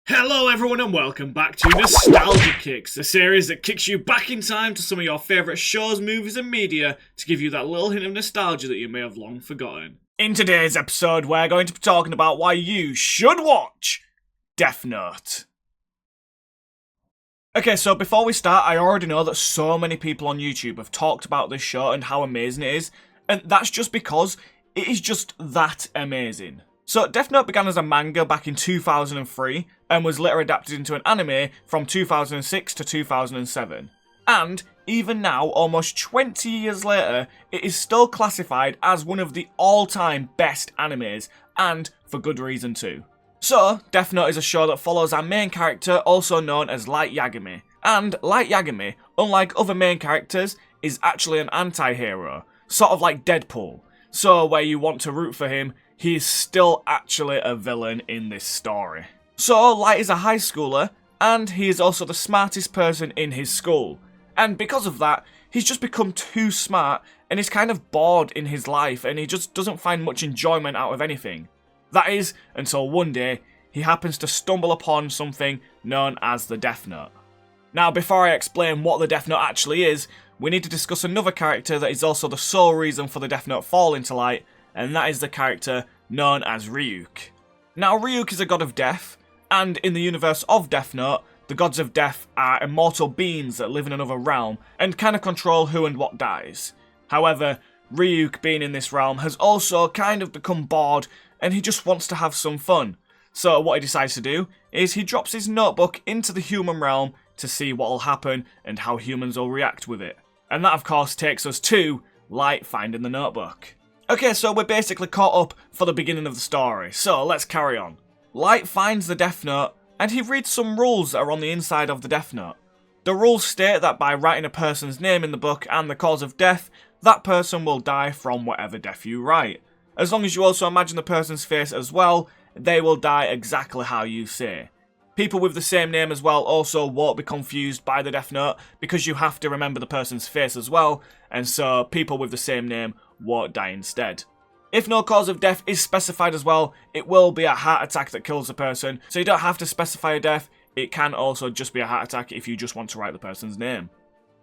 Hello everyone and welcome back to Nostalgia Kicks, the series that kicks you back in time to some of your favourite shows, movies and media to give you that little hint of nostalgia that you may have long forgotten. In today's episode we're going to be talking about why you should watch Death Note. Okay, so before we start, I already know that so many people on YouTube have talked about this show and how amazing it is, and that's just because it is just that amazing. So, Death Note began as a manga back in 2003 and was later adapted into an anime from 2006 to 2007. And, even now, almost 20 years later, it is still classified as one of the all-time best animes, and for good reason too. So, Death Note is a show that follows our main character, also known as Light Yagami. And Light Yagami, unlike other main characters, is actually an anti-hero, sort of like Deadpool. So, where you want to root for him, he is still actually a villain in this story. So, Light is a high schooler, and he is also the smartest person in his school. And because of that, he's just become too smart, and he's kind of bored in his life, and he just doesn't find much enjoyment out of anything. That is, until one day, he happens to stumble upon something known as the Death Note. Now, before I explain what the Death Note actually is, we need to discuss another character that is also the sole reason for the Death Note falling to Light, and that is the character known as Ryuk. Now, Ryuk is a god of death, and in the universe of Death Note, the gods of death are immortal beings that live in another realm and kind of control who and what dies. However, Ryuk being in this realm has also kind of become bored and he just wants to have some fun. So what he decides to do is he drops his notebook into the human realm to see what will happen and how humans will react with it. And that of course takes us to Light finding the notebook. Okay, so we're basically caught up for the beginning of the story, so let's carry on. Light finds the Death Note, and he reads some rules that are on the inside of the Death Note. The rules state that by writing a person's name in the book and the cause of death, that person will die from whatever death you write. As long as you also imagine the person's face as well, they will die exactly how you say. People with the same name as well also won't be confused by the Death Note because you have to remember the person's face as well, and so people with the same name won't die instead. If no cause of death is specified as well, it will be a heart attack that kills the person, so you don't have to specify a death, it can also just be a heart attack if you just want to write the person's name.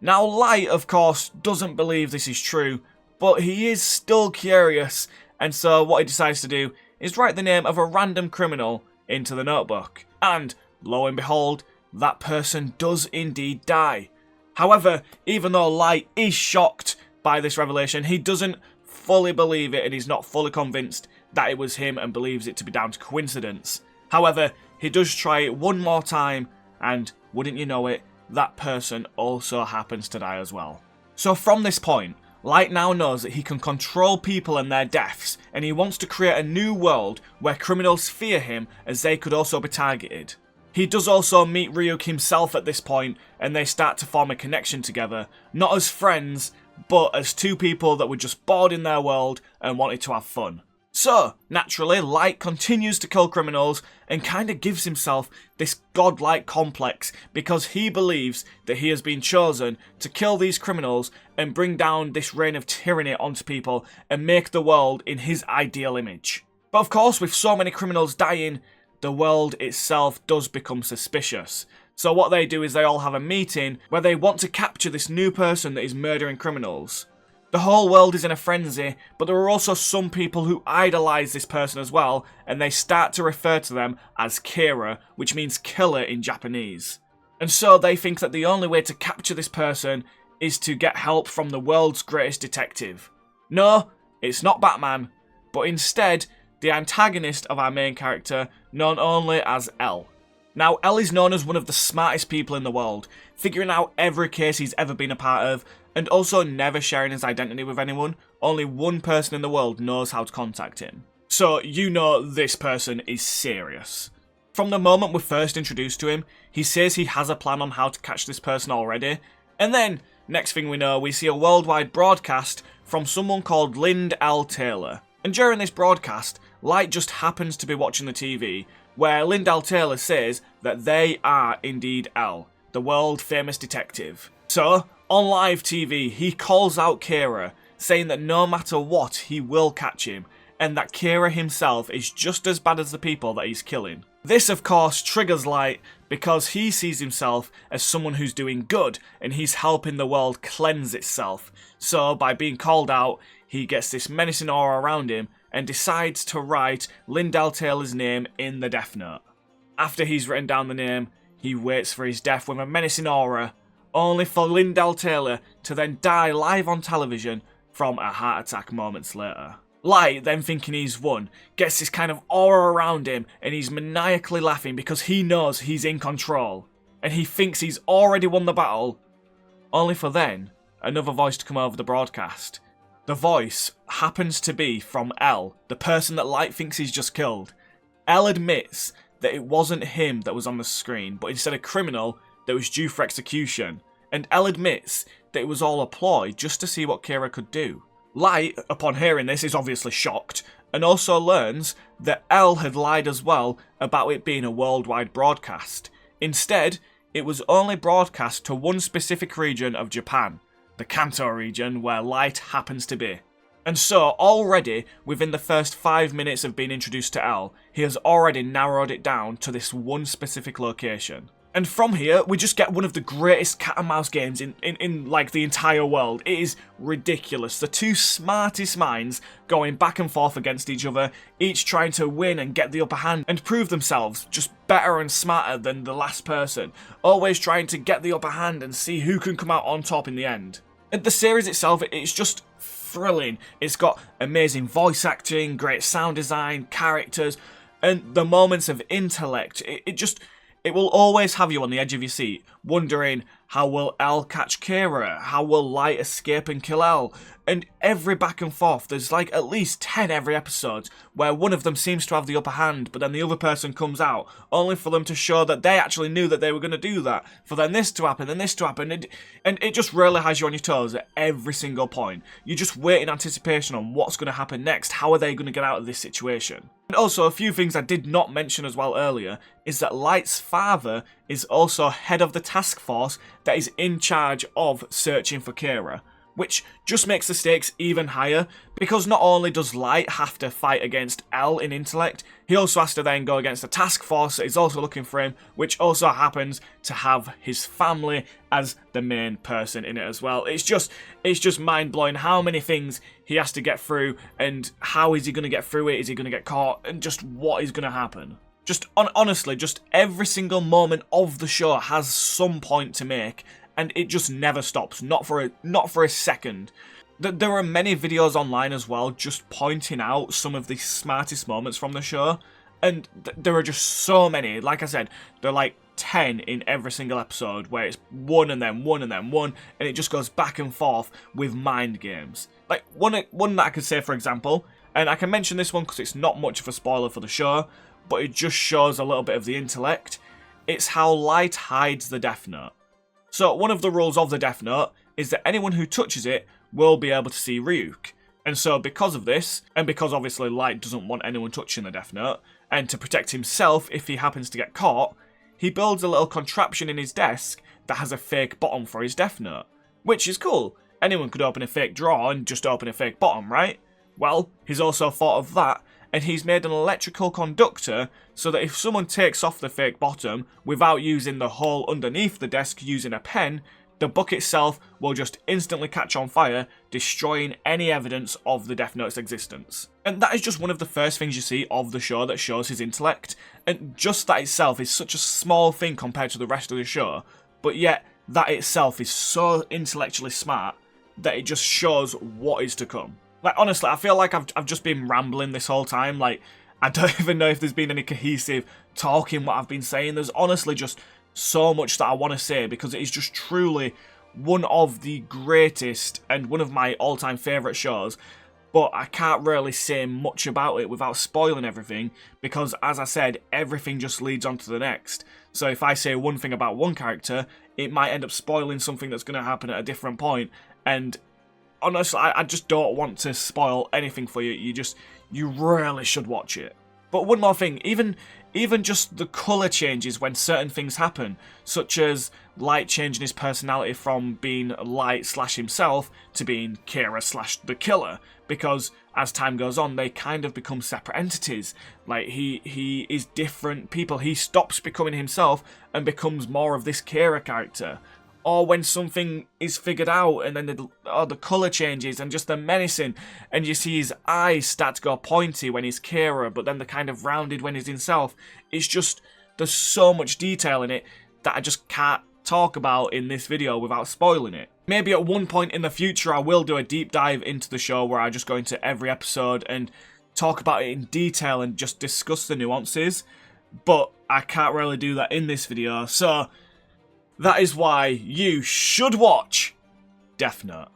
Now Light, of course, doesn't believe this is true, but he is still curious, and so what he decides to do is write the name of a random criminal into the notebook, and lo and behold, that person does indeed die. However, even though Light is shocked by this revelation, he doesn't fully believe it and he's not fully convinced that it was him and believes it to be down to coincidence. However, he does try it one more time and, wouldn't you know it, that person also happens to die as well. So from this point, Light now knows that he can control people and their deaths, and he wants to create a new world where criminals fear him as they could also be targeted. He does also meet Ryuk himself at this point, and they start to form a connection together, not as friends, but as two people that were just bored in their world and wanted to have fun. So, naturally, Light continues to kill criminals and kind of gives himself this godlike complex because he believes that he has been chosen to kill these criminals and bring down this reign of tyranny onto people and make the world in his ideal image. But of course, with so many criminals dying, the world itself does become suspicious. So what they do is they all have a meeting where they want to capture this new person that is murdering criminals. The whole world is in a frenzy, but there are also some people who idolise this person as well, and they start to refer to them as Kira, which means killer in Japanese. And so they think that the only way to capture this person is to get help from the world's greatest detective. No, it's not Batman, but instead the antagonist of our main character, known only as L. Now, L is known as one of the smartest people in the world, figuring out every case he's ever been a part of, and also never sharing his identity with anyone. Only one person in the world knows how to contact him. So, you know this person is serious. From the moment we're first introduced to him, he says he has a plan on how to catch this person already, and then, next thing we know, we see a worldwide broadcast from someone called Lind L. Taylor. And during this broadcast, Light just happens to be watching the TV, where Lind L. Taylor says that they are indeed L, the world-famous detective. So, on live TV, he calls out Kira, saying that no matter what, he will catch him, and that Kira himself is just as bad as the people that he's killing. This of course triggers Light because he sees himself as someone who's doing good and he's helping the world cleanse itself. So by being called out, he gets this menacing aura around him and decides to write Lindell Taylor's name in the Death Note. After he's written down the name, he waits for his death with a menacing aura, only for Lindell Taylor to then die live on television from a heart attack moments later. Light, then thinking he's won, gets this kind of aura around him and he's maniacally laughing because he knows he's in control. And he thinks he's already won the battle, only for then another voice to come over the broadcast. The voice happens to be from L, the person that Light thinks he's just killed. L admits that it wasn't him that was on the screen, but instead a criminal that was due for execution. And L admits that it was all a ploy just to see what Kira could do. Light, upon hearing this, is obviously shocked, and also learns that L had lied as well about it being a worldwide broadcast. Instead, it was only broadcast to one specific region of Japan, the Kanto region where Light happens to be. And so, already, within the first 5 minutes of being introduced to L, he has already narrowed it down to this one specific location. And from here, we just get one of the greatest cat and mouse games in like the entire world. It is ridiculous. The two smartest minds going back and forth against each other, each trying to win and get the upper hand and prove themselves just better and smarter than the last person. Always trying to get the upper hand and see who can come out on top in the end. And the series itself, it's just thrilling. It's got amazing voice acting, great sound design, characters, and the moments of intellect. It will always have you on the edge of your seat, wondering how will L catch Kira, how will Light escape and kill L, and every back and forth, there's like at least 10 every episode, where one of them seems to have the upper hand, but then the other person comes out, only for them to show that they actually knew that they were going to do that, for then this to happen, and it just really has you on your toes at every single point. You just wait in anticipation on what's going to happen next, how are they going to get out of this situation. And also, a few things I did not mention as well earlier, is that Light's father is also head of the task force that is in charge of searching for Kira, which just makes the stakes even higher, because not only does Light have to fight against L in intellect, he also has to then go against the task force that is also looking for him, which also happens to have his family as the main person in it as well. It's just mind-blowing how many things he has to get through, and how is he going to get through it, is he going to get caught, and just what is going to happen. Just honestly, just every single moment of the show has some point to make, and it just never stops, not for a second. There are many videos online as well just pointing out some of the smartest moments from the show, and there are just so many. Like I said, there are like 10 in every single episode where it's one and then one and then one, and it just goes back and forth with mind games. Like one that I could say, for example, and I can mention this one because it's not much of a spoiler for the show, but it just shows a little bit of the intellect. It's how Light hides the Death Note. So one of the rules of the Death Note is that anyone who touches it will be able to see Ryuk. And so because of this, and because obviously Light doesn't want anyone touching the Death Note, and to protect himself if he happens to get caught, he builds a little contraption in his desk that has a fake bottom for his Death Note. Which is cool. Anyone could open a fake drawer and just open a fake bottom, right? Well, he's also thought of that, and he's made an electrical conductor so that if someone takes off the fake bottom without using the hole underneath the desk using a pen, the book itself will just instantly catch on fire, destroying any evidence of the Death Note's existence. And that is just one of the first things you see of the show that shows his intellect, and just that itself is such a small thing compared to the rest of the show, but yet that itself is so intellectually smart that it just shows what is to come. Like, honestly, I feel like I've just been rambling this whole time. Like, I don't even know if there's been any cohesive talk in what I've been saying. There's honestly just so much that I want to say, because it is just truly one of the greatest and one of my all-time favourite shows. But I can't really say much about it without spoiling everything, because, as I said, everything just leads on to the next. So if I say one thing about one character, it might end up spoiling something that's going to happen at a different point, and honestly, I just don't want to spoil anything for you. You really should watch it. But one more thing, even just the colour changes when certain things happen, such as Light changing his personality from being Light / himself to being Kira / the killer, because as time goes on, they kind of become separate entities. Like, he is different people. He stops becoming himself and becomes more of this Kira character. Or when something is figured out and then the colour changes and just the menacing, and you see his eyes start to go pointy when he's Kira, but then they're kind of rounded when he's himself. It's just, there's so much detail in it that I just can't talk about in this video without spoiling it. Maybe at one point in the future I will do a deep dive into the show where I just go into every episode and talk about it in detail and just discuss the nuances, but I can't really do that in this video, so that is why you should watch Death Note.